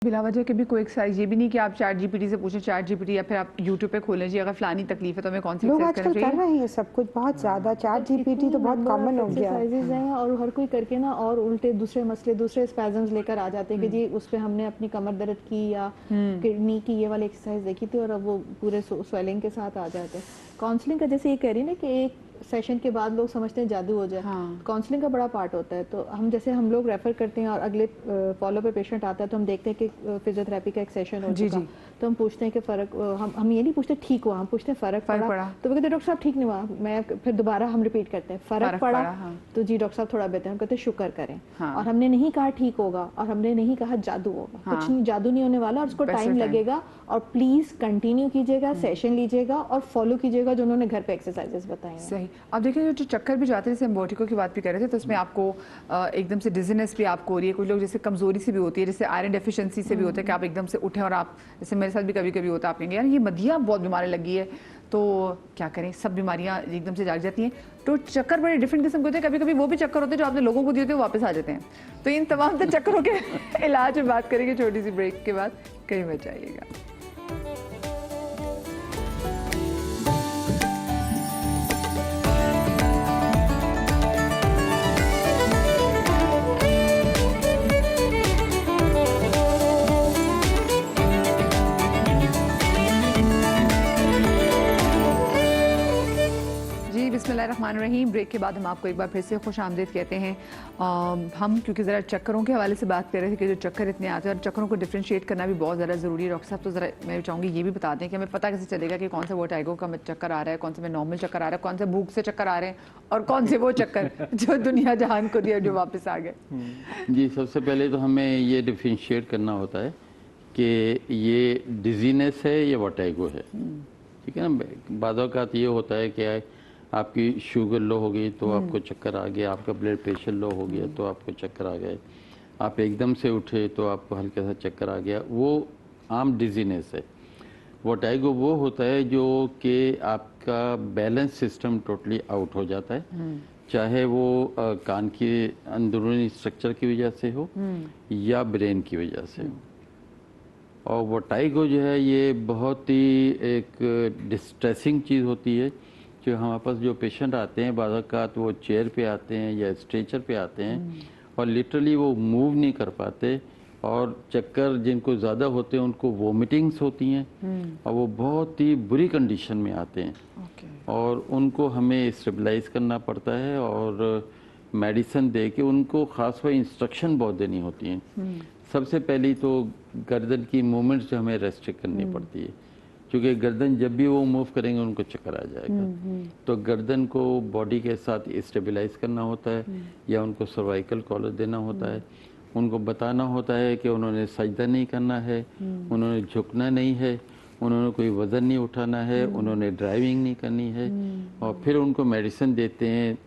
बिला वजह के भी कोई एक्सरसाइज ये भी नहीं कि आप चैट जीपीटी से पूछें, चैट जीपीटी या फिर आप यूट्यूब पे खोलें जी अगर फलानी तकलीफ है तो हमें कौन सी लोग एक्सरसाइज आजकल करना कर रहे हैं सब कुछ बहुत ज़्यादा। चैट जीपीटी तो बहुत कॉमन हो गया है। एक्सरसाइजेज हैं और हर कोई करके ना और उल्टे दूसरे मसले, दूसरे स्पैज़म्स लेकर आ जाते हैं कि जी उस पे हमने अपनी कमर दर्द की या किडनी की ये वाली एक्सरसाइज देखी थी और अब वो पूरे स्वेलिंग के साथ आ जाते हैं। काउंसलिंग का जैसे ये कह रही ना कि एक सेशन के बाद लोग समझते हैं जादू हो जाए। काउंसलिंग का बड़ा पार्ट होता है। तो हम लोग रेफर करते हैं और अगले फॉलो पे पेशेंट आता है तो हम देखते हैं कि फिजियोथेरेपी का एक सेशन हो चुका, तो हम पूछते हैं कि फ़र्क, हम ये नहीं पूछते ठीक हुआ, हम पूछते हैं फ़र्क पड़ा। तो वो कहते डॉक्टर साहब ठीक नहीं हुआ, मैं फिर दोबारा हम रिपीट करते हैं फ़र्क पड़ा। तो जी डॉक्टर साहब थोड़ा बेहतर, हम कहते हैं शुक्र करें। और हमने नहीं कहा ठीक होगा और हमने नहीं कहा जादू होगा, कुछ नहीं, जादू नहीं होने वाला और उसको टाइम लगेगा। और प्लीज़ कंटिन्यू कीजिएगा, सेशन लीजिएगा और फॉलो कीजिएगा जो उन्होंने घर पे एक्सरसाइजेस बताए हैं। सही। अब देखिए जो चक्कर भी जाते हैं, जैसे हम वर्टिगो की बात भी कर रहे थे, तो उसमें आपको एकदम से डिजीनेस भी आपको हो रही है, कुछ लोग जैसे कमजोरी से भी होती है, जैसे आयरन डेफिशिएंसी से भी होता है कि आप एकदम से उठे और आप, जैसे मेरे साथ भी कभी कभी होता है, आप कहेंगे यार ये मदिया बहुत बीमारी लगी है, तो क्या करें, सब बीमारियां एकदम से जाग जाती हैं। तो चक्कर बड़े डिफरेंट किस्म के होते हैं, कभी कभी वो भी चक्कर होते हैं जो आपने लोगों को दिए थे वो वापस आ जाते हैं। तो इन तमाम चक्करों के इलाज में बात करेंगे छोटी सी ब्रेक के बाद, कहीं मत जाइएगा। बिस्मिल्लाहिर्रहमानिर्रहीम। ब्रेक के बाद हम आपको एक बार फिर से खुश आमदीद कहते हैं। हम क्योंकि ज़रा चक्करों के हवाले से बात कर रहे थे कि जो चक्कर इतने आते हैं और चक्करों को डिफ्रेंशिएट करना भी बहुत ज़्यादा ज़रूरी है। डॉक्टर साहब तो ज़रा मैं चाहूँगी ये भी बता दें कि हमें पता कैसे चलेगा कि कौन सा वर्टिगो का चक्कर आ रहा है, कौन सा में नॉर्मल चक्कर आ रहा है, कौन से भूख से चक्कर आ रहे हैं और कौन से वो चक्कर जो दुनिया जहान को दिया जो वापस आ गए। जी, सबसे पहले तो हमें ये डिफ्रेंशिएट करना होता है कि ये डिजीनेस है या वर्टिगो है। ठीक है ना, बाद औक़ात ये होता है कि आपकी शुगर लो हो गई तो आपको चक्कर आ गया, आपका ब्लड प्रेशर लो हो गया तो आपको चक्कर आ गए, आप एकदम से उठे तो आपको हल्का सा चक्कर आ गया, वो आम डिजीनेस है। वर्टिगो वो होता है जो कि आपका बैलेंस सिस्टम टोटली आउट हो जाता है, चाहे वो कान के अंदरूनी स्ट्रक्चर की वजह से हो या ब्रेन की वजह से हो। और वर्टिगो जो है ये बहुत ही एक डिस्ट्रेसिंग चीज़ होती है। जो हमारे पास जो पेशेंट आते हैं बाद औक़ात वो चेयर पे आते हैं या स्ट्रेचर पे आते हैं और लिटरली वो मूव नहीं कर पाते और चक्कर जिनको ज़्यादा होते हैं उनको वोमिटिंग्स होती हैं और वो बहुत ही बुरी कंडीशन में आते हैं। और उनको हमें स्टेबलाइज करना पड़ता है और मेडिसिन दे के उनको ख़ास पर इंस्ट्रक्शन बहुत देनी होती हैं। सबसे पहली तो गर्दन की मूवमेंट्स जो हमें रेस्ट्रिक्ट करनी पड़ती है, क्योंकि गर्दन जब भी वो मूव करेंगे उनको चक्कर आ जाएगा। तो गर्दन को बॉडी के साथ स्टेबलाइज करना होता है या उनको सर्वाइकल कॉलर देना होता है, उनको बताना होता है कि उन्होंने सजदा नहीं करना है, उन्होंने झुकना नहीं है, उन्होंने कोई वज़न नहीं उठाना है, उन्होंने ड्राइविंग नहीं करनी है। और फिर उनको मेडिसिन देते हैं,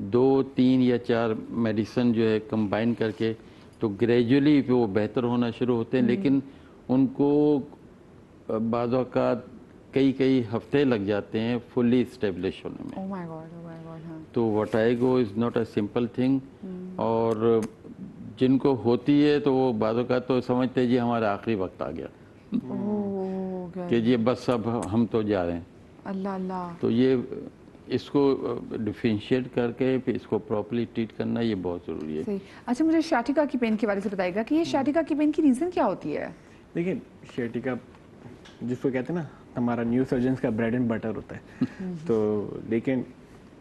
2, 3 या 4 मेडिसिन जो है कंबाइन करके, तो ग्रेजुअली वो बेहतर होना शुरू होते हैं। लेकिन उनको बाद औक़ात कई हफ्ते लग जाते हैं फुल्ली स्टेब्लिश होने में। Oh my God, तो vertigo is not a simple thing. और जिनको होती है तो वो बाद औक़ात तो समझते हैं जी हमारा आखिरी वक्त आ गया कि जी बस अब हम तो जा रहे हैं। अल्लाह अल्लाह। तो ये इसको डिफ्रेंशिएट करके फिर इसको प्रॉपर्ली ट्रीट करना ये बहुत ज़रूरी है। सही। अच्छा, मुझे शाटिका की पेन के बारे से बताइएगा कि ये शाटिका की पेन की रीज़न क्या होती है? देखिए, शाटिका जिसको कहते हैं ना हमारा न्यू सर्जन्स का ब्रेड एंड बटर होता है। तो लेकिन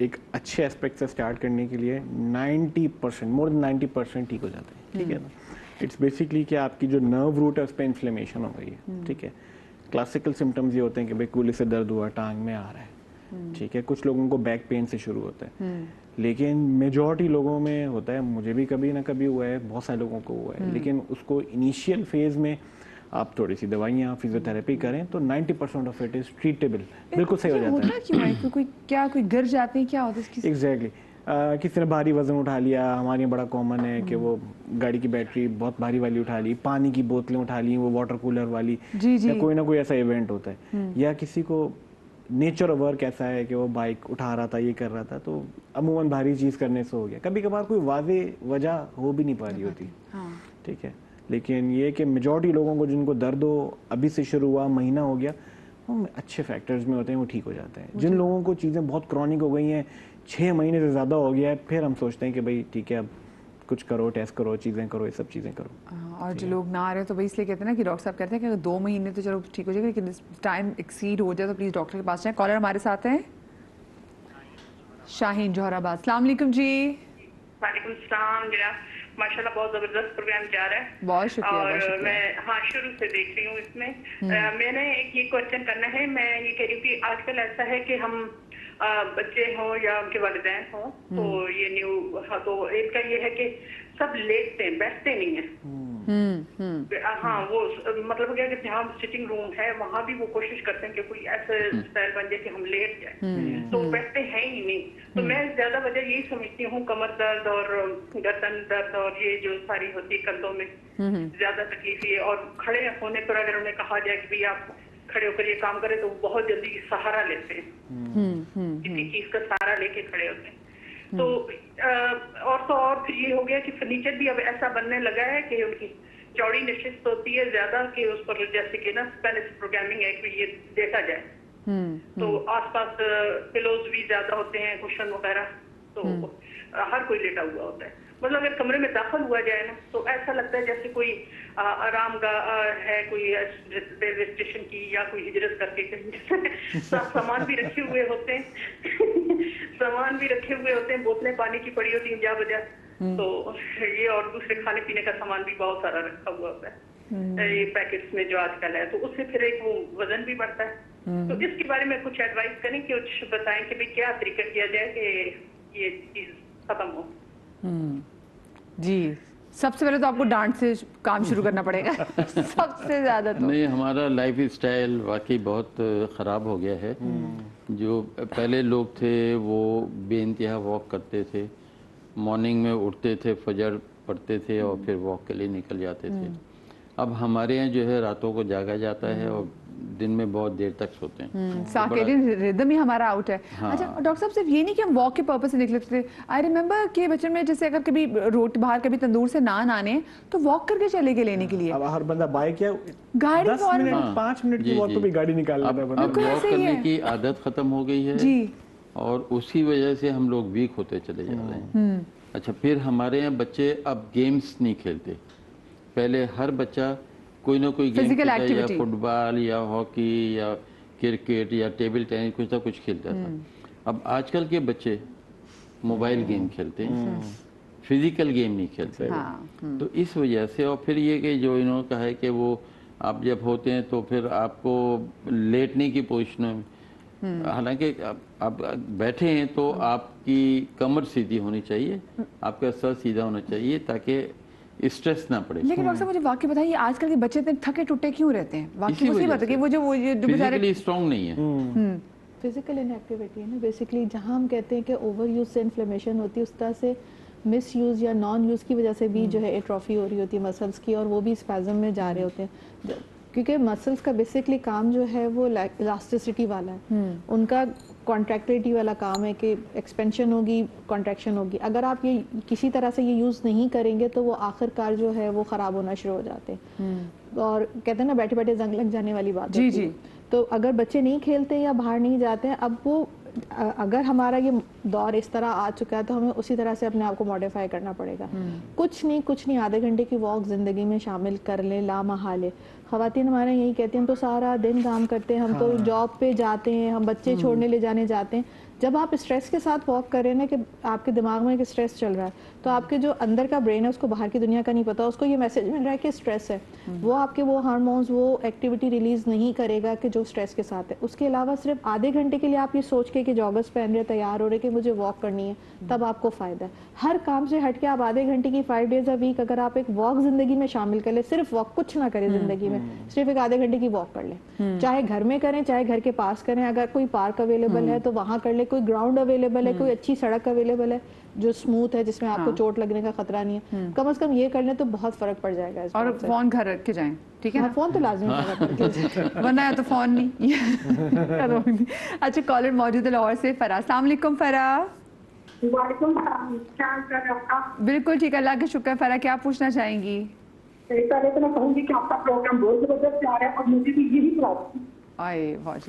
एक अच्छे एस्पेक्ट से स्टार्ट करने के लिए 90% मोर देन 90% ठीक हो जाता है। ठीक है ना, इट्स बेसिकली कि आपकी जो नर्व रूट है उस पर इन्फ्लेमेशन हो गई है। ठीक है, क्लासिकल सिम्टम्स ये होते हैं कि भाई कूल्हे से दर्द हुआ, टांग में आ रहा है। ठीक है, कुछ लोगों को बैक पेन से शुरू होता है, लेकिन मेजॉरिटी लोगों में होता है, मुझे भी कभी ना कभी हुआ है, बहुत सारे लोगों को हुआ है। लेकिन उसको इनिशियल फेज में आप थोड़ी सी दवाइयाँ फिजियोथेरेपी करें तो 90% ऑफ इट इज ट्रीटेबल, बिल्कुल सही हो जाता है। क्यों है? कोई गिर जाते हैं, क्या होता है? एग्जैक्टली, किसी ने भारी वजन उठा लिया, हमारे यहाँ बड़ा कॉमन है कि वो गाड़ी की बैटरी बहुत भारी वाली उठा ली, पानी की बोतलें उठा ली, वो वाटर कूलर वाली, या कोई ना कोई ऐसा इवेंट होता है, या किसी को नेचर ऑफ वर्क ऐसा है कि वो बाइक उठा रहा था, ये कर रहा था, तो अमूमन भारी चीज़ करने से हो गया। कभी कभार कोई वाज़े वजह हो भी नहीं पा रही होती। ठीक है, लेकिन ये कि मेजॉरिटी लोगों को जिनको दर्द हो अभी से शुरू हुआ, महीना हो गया, वो अच्छे फैक्टर्स में होते हैं, वो ठीक हो जाते हैं। जिन लोगों को चीज़ें बहुत क्रॉनिक हो गई हैं, 6 महीने से ज़्यादा हो गया है, फिर हम सोचते हैं कि भाई ठीक है अब कुछ करो, टेस्ट करो, चीज़ें करो, ये सब चीज़ें करो। और जो लोग ना आ रहे हैं तो वही इसलिए कहते हैं ना कि डॉक्टर साहब कहते हैं कि अगर 2 महीने तो चलो ठीक हो जाएगा, लेकिन टाइम एक्सीड हो जाए तो प्लीज़ डॉक्टर के पास जाएं। कॉलर हमारे साथ हैं शाहीन जौहराबाद। अस्सलाम वालेकुम जी। वालेकुम सलाम जनाब, माशाल्लाह बहुत ज़बरदस्त प्रोग्राम जा रहा है। बहुत शुक्रिया, और बहुत शुक्रिया। मैं शुरू से देख रही हूँ इसमें। मैंने एक ये क्वेश्चन करना है, मैं ये कह रही हूँ कि आजकल ऐसा है कि हम बच्चे हों या उनके वालिदैन हों, तो ये तो एक का ये है कि सब लेटते हैं, बैठते नहीं है। हाँ, वो मतलब क्या कि जहाँ सिटिंग रूम है वहाँ भी वो कोशिश करते हैं कि कोई ऐसे स्टाइल बन जाए कि हम लेट जाए, तो बैठते हैं ही नहीं। तो मैं ज्यादा वजह यही समझती हूँ कमर दर्द और गर्दन दर्द और ये जो सारी होती है कंधों में ज्यादा तकलीफ ये, और खड़े होने पर अगर उन्हें कहा जाए कि भाई आप खड़े होकर ये काम करें तो वो बहुत जल्दी सहारा लेते हैं, किसी चीज का सहारा लेके खड़े होते हैं। तो और फिर ये हो गया कि फर्नीचर भी अब ऐसा बनने लगा है कि उनकी चौड़ी नशिस्त होती है ज्यादा, कि उस पर जैसे कि ना स्पेनिश प्रोग्रामिंग है कि ये देखा जाए, तो आसपास पिलोज भी ज्यादा होते हैं, कुशन वगैरह, तो हर कोई लेटा हुआ होता है। मतलब अगर कमरे में दाखिल हुआ जाए ना तो ऐसा लगता है जैसे कोई आराम गाह है, कोई रेलवे स्टेशन की या कोई हिजरत करके कहीं सामान भी रखे हुए होते हैं सामान भी रखे हुए होते हैं, बोतलें पानी की पड़ी होती हैं जा बजा, तो ये और दूसरे खाने पीने का सामान भी बहुत सारा रखा हुआ होता है ये पैकेट्स में जो आजकल है, तो उससे फिर एक वो वजन भी बढ़ता है। तो इसके बारे में कुछ एडवाइस करें, कि कुछ बताएं कि भाई क्या तरीका किया जाए कि ये चीज खत्म हो। जी, सबसे पहले तो आपको डांट से काम शुरू करना पड़ेगा सबसे ज्यादा तो। नहीं, हमारा लाइफ स्टाइल वाकई बहुत ख़राब हो गया है। जो पहले लोग थे वो बेइंतहा वॉक करते थे, मॉर्निंग में उठते थे, फजर पढ़ते थे और फिर वॉक के लिए निकल जाते थे। अब हमारे यहाँ जो है रातों को जागा जाता है और दिन में बहुत देर तक सोते हैं। सर्केडियन रिदम ही हमारा आउट है। अच्छा डॉक्टर साहब, सिर्फ ये नहीं कि हम वॉक के पर्पस से निकले थे, आई रिमेम्बर कि बचपन में जैसे अगर कभी रोटी बाहर कभी तंदूर से नान आने तो वॉक करके चले गए लेने के लिए। अब हर बंदा बाइक या गाड़ी 10 मिनट 5 मिनट की वॉक पे भी गाड़ी निकाल लेता है बंदा। अब वॉक करने की आदत खत्म हो गई है जी, और उसी वजह से हम लोग वीक होते चले जा रहे हैं। अच्छा, फिर हमारे यहाँ बच्चे अब गेम्स नहीं खेलते। पहले हर बच्चा कोई ना कोई गेम खेलता है, या फुटबॉल या हॉकी या क्रिकेट या टेबल टेनिस, कुछ ना कुछ खेलता था। अब आजकल के बच्चे मोबाइल गेम खेलते हैं, फिजिकल गेम नहीं खेलते। तो इस वजह से, और फिर ये कि जो इन्होंने कहा है कि वो आप जब होते हैं तो फिर आपको लेटने की पोजीशन में, हालांकि आप बैठे हैं तो आपकी कमर सीधी होनी चाहिए, आपका सर सीधा होना चाहिए ताकि स्ट्रेस ना पड़े। लेकिन डॉक्टर साहब मुझे वाकई बताइए, आजकल के बच्चे इतने थके टूटे क्यों रहते हैं? वाकई मुझे बताइए, वो जो फिजिकली स्ट्रांग नहीं है। फिजिकल इनएक्टिविटी है ना बेसिकली, जहाँ हम कहते हैं कि ओवर यूज से इन्फ्लेमेशन होती है, उस तरह से मिस यूज़ या नॉन यूज़ की वजह से भी जो है एट्रोफी हो रही होती है मसल्स की, और वो भी स्पैज़म में जा रहे होते हैं, क्योंकि मसल्स का बेसिकली काम जो है वो इलास्टिसिटी वाला है। उनका कॉन्ट्रैक्टिलिटी वाला काम है कि एक्सपेंशन होगी, कॉन्ट्रैक्शन होगी। अगर आप ये किसी तरह से ये यूज़ नहीं करेंगे तो वो आखिरकार जो है वो ख़राब होना शुरू हो जाते हैं। और कहते हैं ना बैठे बैठे जंग लग जाने वाली बात जी जी। तो अगर बच्चे नहीं खेलते या बाहर नहीं जाते हैं, अब वो अगर हमारा ये दौर इस तरह आ चुका है तो हमें उसी तरह से अपने आप को मॉडिफाई करना पड़ेगा। कुछ नहीं आधे घंटे की वॉक ज़िंदगी में शामिल कर लें, लामहाले। ख़वातीन हमारे यही कहती हैं हम तो सारा दिन काम करते हैं, हम तो जॉब पे जाते हैं, हम बच्चे छोड़ने ले जाने जाते हैं। जब आप स्ट्रेस के साथ वॉक कर रहे हैं ना, कि आपके दिमाग में एक स्ट्रेस चल रहा है, तो आपके जो अंदर का ब्रेन है उसको बाहर की दुनिया का नहीं पता, उसको ये मैसेज मिल रहा है कि स्ट्रेस है। वो आपके वो हार्मोन्स, वो एक्टिविटी रिलीज नहीं करेगा कि जो स्ट्रेस के साथ है। उसके अलावा सिर्फ आधे घंटे के लिए आप ये सोच के कि जॉगर्स पहन रहे, तैयार हो रहे कि मुझे वॉक करनी है, तब आपको फ़ायदा है। हर काम से हट के आप आधे घंटे की 5 डेज अ वीक अगर आप एक वॉक ज़िंदगी में शामिल कर ले, सिर्फ वॉक, कुछ ना करें ज़िंदगी में, सिर्फ एक आधे घंटे की वॉक कर ले, चाहे घर में करें चाहे घर के पास करें। अगर कोई पार्क अवेलेबल है तो वहाँ कर ले, कोई ग्राउंड अवेलेबल है, कोई अच्छी सड़क अवेलेबल है जो स्मूथ है, जिसमें आपको चोट लगने का खतरा नहीं है, कम से कम ये कर लें तो बहुत फर्क पड़ जाएगा। और फोन घर रख के जाएं, ठीक है ना? फोन तो लाजमी है वरना तो फोन नहीं। अच्छा, कॉलर मौजूद है लाहौर से, फरा। अस्सलाम वालेकुम फरा। वालेकुम सलाम, क्या हाल चाल है आपका? बिल्कुल ठीक है, अल्लाह का शुक्र। फरा, क्या पूछना चाहेंगी? पहले तो मैं कहूँगी कि आपका प्रोग्राम बहुत जबरदस्त जा रहा है और मुझे भी यही प्रॉब्लम आए बहुत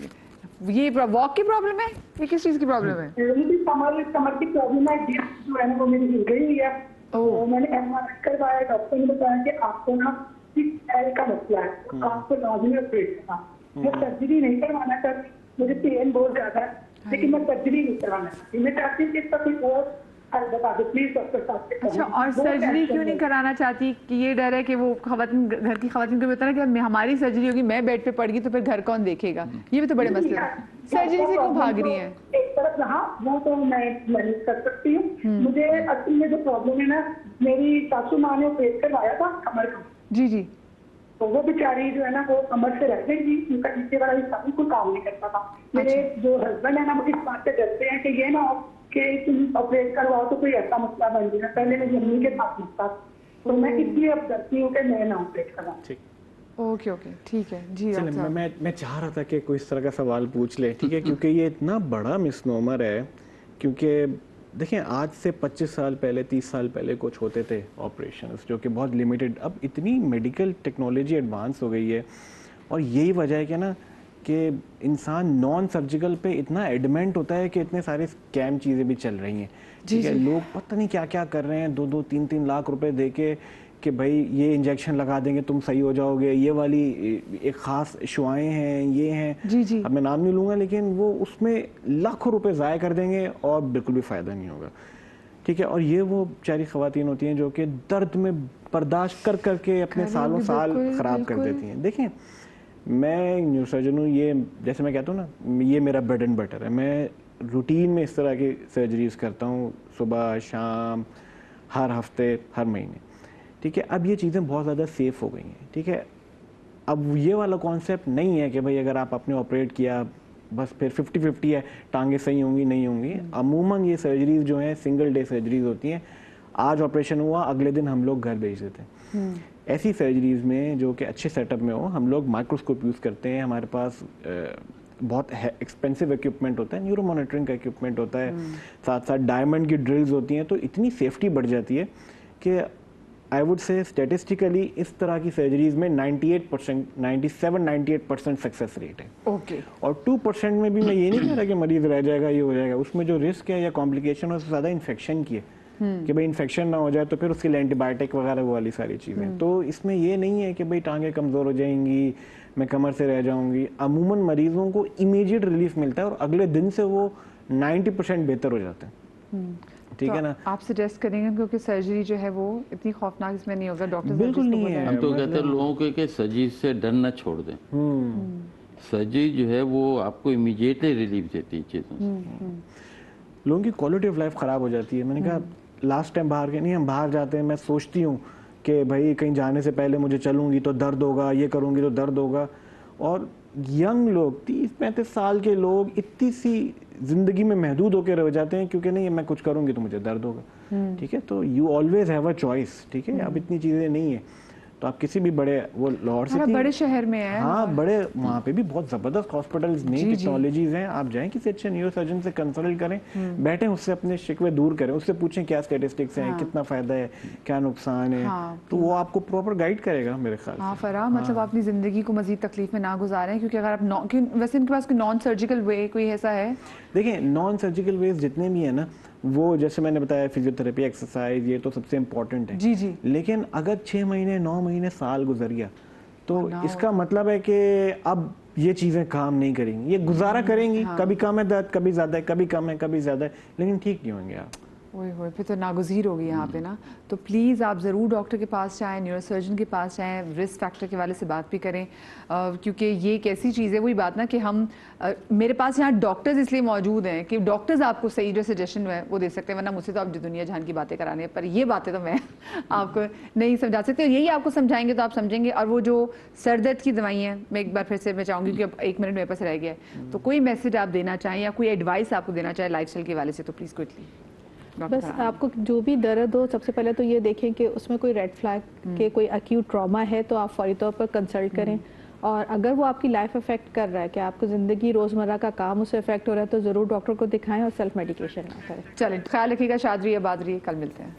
जी, ये वॉक की प्रॉब्लम है, ये किस चीज़ की प्रॉब्लम है? मुझे कमर की प्रॉब्लम है, डिस्क जो है ना वो मेरी हिल गई हुई है। तो मैंने MRI करवाया, डॉक्टर ने बताया कि आपको ना 6L का मसला है, तो आपको लाजमी ऑपरेट करना। मैं सर्जरी नहीं करवाना चाहती, मुझे पेन बहुत ज्यादा है, लेकिन मैं सर्जरी नहीं करवाना चाहती। मैं चाहती हूँ कि इसका कोई और हल बता दो प्लीज डॉक्टर साहब से। अच्छा, और सर्जरी क्यों नहीं कराना चाहती? कि ये डर है कि वो खवातीन, घर की खवातीन को भी होता है ना कि हमारी सर्जरी होगी, मैं बेड पे पड़ गई तो फिर घर कौन देखेगा? ये भी तो बड़े मसले हैं। सर्जरी से क्यों भाग रही है? एक तरफ रहा वो तो मैं मैनेज कर सकती हूँ। मुझे असल में जो प्रॉब्लम है ना, मेरी सासू माँ ने ऑपरेट करवाया था कमर का। जी जी। तो वो बेचारी जो है ना वो कमर से रह गई थी, उनका नीचे वाला हिस्सा बिल्कुल काम नहीं करता था। मेरे जो हस्बैंड है ना वो इस बात से डरते हैं कि ये ना हो कि तुम ऑपरेट करवाओ तो कोई ऐसा मसला बन जाए। पहले मेरी मम्मी के साथ मसला, तो मैं इसलिए अब डरती हूँ कि मैं ना ऑपरेट करवाऊँ। ओके ओके ठीक है जी। चलिए, डॉक्टर साहब। मैं चाह रहा था कि कोई इस तरह का सवाल पूछ ले, ठीक है, क्योंकि ये इतना बड़ा मिसनोमर है। क्योंकि देखिए, आज से 25 साल पहले, 30 साल पहले कुछ होते थे ऑपरेशंस जो कि बहुत लिमिटेड। अब इतनी मेडिकल टेक्नोलॉजी एडवांस हो गई है, और यही वजह है कि ना कि इंसान नॉन सर्जिकल पे इतना एडमेंट होता है कि इतने सारे स्कैम चीज़ें भी चल रही हैं। ठीक है, लोग पता नहीं क्या क्या कर रहे हैं, 2-3 लाख रुपए दे के कि भाई ये इंजेक्शन लगा देंगे तुम सही हो जाओगे, ये वाली एक ख़ास शुआएँ हैं, ये हैं। जी जी। अब मैं नाम नहीं लूँगा, लेकिन वो उसमें लाखों रुपए ज़ाया कर देंगे और बिल्कुल भी फ़ायदा नहीं होगा। ठीक है, और ये वो बेचारी ख़वातीन होती हैं जो कि दर्द में बर्दाश्त कर करके अपने सालों साल ख़राब कर देती हैं। देखें, मैं न्यूरो सर्जन हूँ, ये जैसे मैं कहता हूँ ना, ये मेरा ब्रेड एंड बटर है। मैं रूटीन में इस तरह की सर्जरीज करता हूँ, सुबह शाम, हर हफ्ते, हर महीने। ठीक है, अब ये चीज़ें बहुत ज़्यादा सेफ़ हो गई हैं। ठीक है, अब ये वाला कॉन्सेप्ट नहीं है कि भाई अगर आप आपने ऑपरेट किया बस फिर 50-50 है, टांगे सही होंगी नहीं होंगी। अमूमन ये सर्जरीज जो हैं सिंगल डे सर्जरीज होती हैं। आज ऑपरेशन हुआ, अगले दिन हम लोग घर भेज देते हैं। ऐसी सर्जरीज में जो कि अच्छे सेटअप में हो, हम लोग माइक्रोस्कोप यूज़ करते हैं। हमारे पास बहुत एक्सपेंसिव इक्विपमेंट होता है, न्यूरो मॉनिटरिंग का इक्विपमेंट होता है, साथ साथ डायमंड की ड्रिल्स होती हैं। तो इतनी सेफ्टी बढ़ जाती है कि आई वुड से स्टेटिस्टिकली इस तरह की सर्जरीज में 98%, 97-98% सक्सेस रेट है। ओके। और 2% में भी मैं ये नहीं कह रहा कि मरीज रह जाएगा, ये हो जाएगा। उसमें जो रिस्क है या कॉम्प्लिकेशन है उससे ज़्यादा इन्फेक्शन की है कि भाई इन्फेक्शन ना हो जाए तो फिर उसके लिए एंटीबायोटिक वगैरह वो वाली सारी चीज़ें। तो इसमें ये नहीं है कि भाई टांगे कमज़ोर हो जाएंगी, मैं कमर से रह जाऊंगी। अमूमन मरीजों को इमीडिएट रिलीफ मिलता है और अगले दिन से वो 90% बेहतर हो जाते हैं। ठीक तो है ना, आप सजेस्ट करेंगे क्योंकि सर्जरी जो है वो इतनी खौफनाक इसमें नहीं होगा? डॉक्टर बिल्कुल नहीं है। हम तो कहते हैं लोगों को कि सर्जरी से डर न छोड़ दें। सर्जरी जो है वो आपको इमीडिएटली रिलीफ देती है चीज़ों से। लोगों की क्वालिटी ऑफ लाइफ ख़राब हो जाती है। मैंने कहा लास्ट टाइम बाहर के नहीं, हम बाहर जाते हैं, मैं सोचती हूँ कि भाई कहीं जाने से पहले मुझे चलूँगी तो दर्द होगा, ये करूँगी तो दर्द होगा। और यंग लोग 30-35 साल के लोग इतनी सी ज़िंदगी में महदूद होकर रह जाते हैं क्योंकि नहीं मैं कुछ करूँगी तो मुझे दर्द होगा। ठीक है, तो you always have a choice. ठीक है, अब इतनी चीज़ें नहीं है तो आप किसी भी बड़े वो लाहौर से बड़े शहर में है। हाँ, बड़े वहाँ पे भी बहुत ज़बरदस्त हॉस्पिटल्स, नई टेक्नोलॉजीज हैं। आप जाएं किसी अच्छे न्यूरो सर्जन से कंसल्ट करें, बैठें, उससे अपने शिकवे दूर करें, उससे पूछें क्या स्टैटिस्टिक्स हैं, कितना फ़ायदा है, क्या नुकसान है। तो वो आपको प्रॉपर गाइड करेगा मेरे ख्याल से। हाँ फराह, मतलब आप अपनी ज़िंदगी को मज़ीद तकलीफ में ना गुजारें क्योंकि अगर आप वैसे इनके पास कोई नॉन सर्जिकल वे कोई ऐसा है? देखिए, नॉन सर्जिकल वेज जितने भी है ना, वो जैसे मैंने बताया फिजियोथेरेपी, एक्सरसाइज, ये तो सबसे इम्पोर्टेंट है। जी जी। लेकिन अगर 6 महीने 9 महीने साल गुजर गया तो इसका मतलब है कि अब ये चीज़ें काम नहीं करेंगी, ये गुजारा करेंगी। कभी कम है दर्द, कभी ज़्यादा है, कभी कम है, कभी ज़्यादा है, लेकिन ठीक नहीं होंगे आप। ओए होए, फिर तो नागुज़ीर होगी यहाँ पे ना। तो प्लीज़ आप ज़रूर डॉक्टर के पास जाएं, न्यूरोसर्जन के पास जाएं, रिस्क फैक्टर के वाले से बात भी करें क्योंकि ये एक ऐसी चीज़ है, वही बात ना कि हम मेरे पास यहाँ डॉक्टर्स इसलिए मौजूद हैं कि डॉक्टर्स आपको सही जो सजेशन है वो दे सकते हैं, वरना मुझसे तो आप दुनिया जहान की बातें कराने हैं, पर ये बातें तो मैं आपको नहीं समझा सकती। यही आपको समझाएंगे तो आप समझेंगे। और वो जो सर दर्द की दवाई हैं, मैं एक बार फिर से मैं चाहूँगी कि अब 1 मिनट मेरे पास रह गया है, तो कोई मैसेज आप देना चाहें या कोई एडवाइस आपको देना चाहें लाइफस्टाइल के वाले से, तो प्लीज़ क्विकली। बस आपको जो भी दर्द हो, सबसे पहले तो ये देखें कि उसमें कोई रेड फ्लैग के कोई एक्यूट ट्रॉमा है तो आप फौरी तौर पर कंसल्ट करें। और अगर वो आपकी लाइफ अफेक्ट कर रहा है कि आपको ज़िंदगी रोज़मर्रा का काम उससे अफेक्ट हो रहा है तो ज़रूर डॉक्टर को दिखाएं और सेल्फ मेडिकेशन ना करें। चलें, ख्याल रखिएगा, शाद रहिए, आबाद रहिए, कल मिलते हैं।